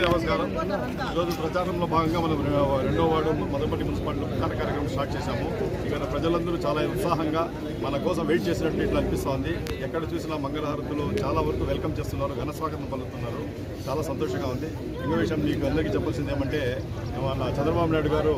నమస్కారం. ఈరోజు ప్రచారంలో భాగంగా మనం 2వ వార్డు మదనపల్లి మున్సిపాలిటీ ప్రచార కార్యక్రమం స్టార్ట్ చేశాము. ఇక్కడ ప్రజలందరూ చాలా ఉత్సాహంగా మన కోసం వెయిట్ చేసినట్టు ఇట్లా అనిపిస్తోంది. ఎక్కడ చూసినా మంగళహారతులు చాలా వరకు వెల్కమ్ చేస్తున్నారు, ఘన స్వాగతం పలుకుతున్నారు. చాలా సంతోషంగా ఉంది. ఇంకో విషయం మీకు అందరికీ చెప్పాల్సింది ఏమంటే, మన చంద్రబాబు నాయుడు గారు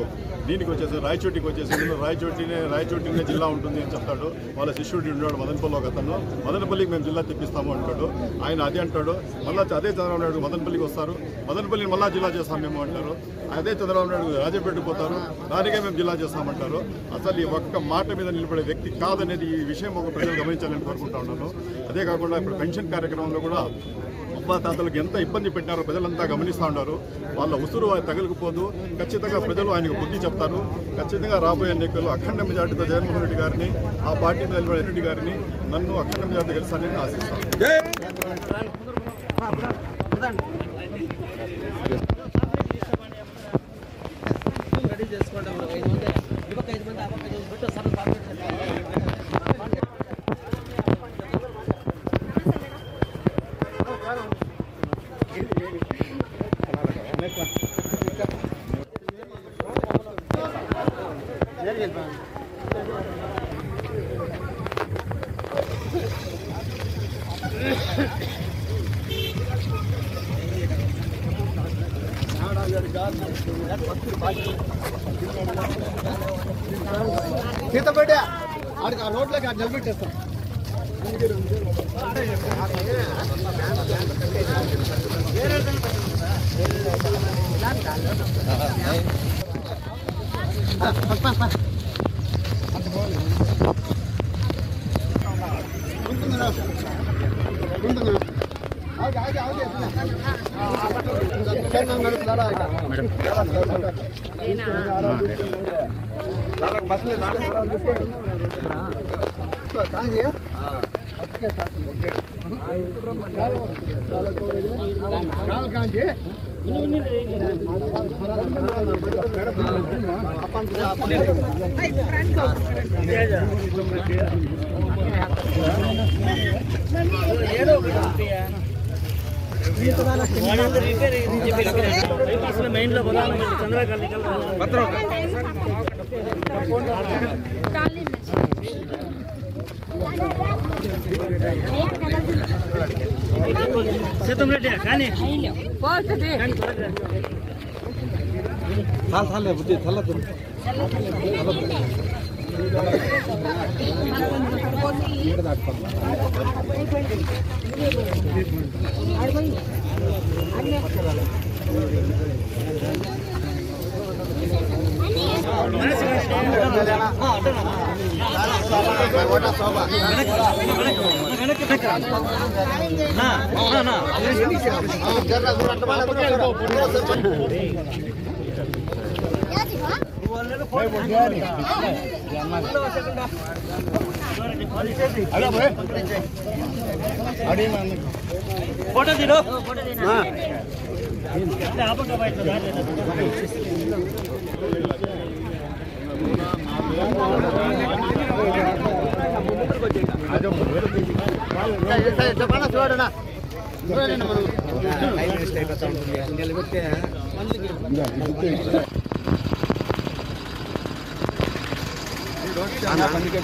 దీనికి వచ్చేసి రాయచోటికి వచ్చేసి రాయచోటినే జిల్లా ఉంటుంది అని చెప్తాడు. వాళ్ళ శిష్యుడు ఉన్నాడు మదనపల్లి ఒక అతను, మదనపల్లికి మేము జిల్లా తెప్పిస్తాము అంటాడు. ఆయన అదే అంటాడు. మళ్ళీ అదే చంద్రబాబు నాయుడు మదనపల్లికి వస్తారు, మదనపల్లిని మళ్ళా జిల్లా చేస్తాం మేము అంటారు. అదే చంద్రబాబు నాయుడు రాజపేటకు పోతారు, దానికే మేము జిల్లా చేస్తామంటారు. అసలు ఈ ఒక్క మాట మీద నిలబడే వ్యక్తి కాదనేది ఈ విషయం ఒక ప్రజలు గమనించాలని కోరుకుంటా ఉన్నాను. అదే కాకుండా ఇప్పుడు పెన్షన్ కార్యక్రమంలో కూడా అవ్వాతాతలకు ఎంత ఇబ్బంది పెట్టారో ప్రజలంతా గమనిస్తూ ఉన్నారు. వాళ్ళ ఉసురు తగలకపోదు. ఖచ్చితంగా ప్రజలు ఆయనకు బుద్ధి చెప్తారు. ఖచ్చితంగా రాబోయే ఎన్నికల్లో అఖండ మెజార్టీతో జగన్మోహన్ రెడ్డి గారిని, ఆ పార్టీ నిలబడే రెడ్డి గారిని నన్ను అఖండ మెజార్టీ గెలుస్తానని ఆశిస్తాను. సీతపేట ఆడికి ఆ నోట్లోకి అది నిలబెట్టేస్తాం. మెయిన్ లో చేతం రెడ్డి కానీ బుద్ధి ఫోటో తీడు చెప్పండి చూడనా అందుకే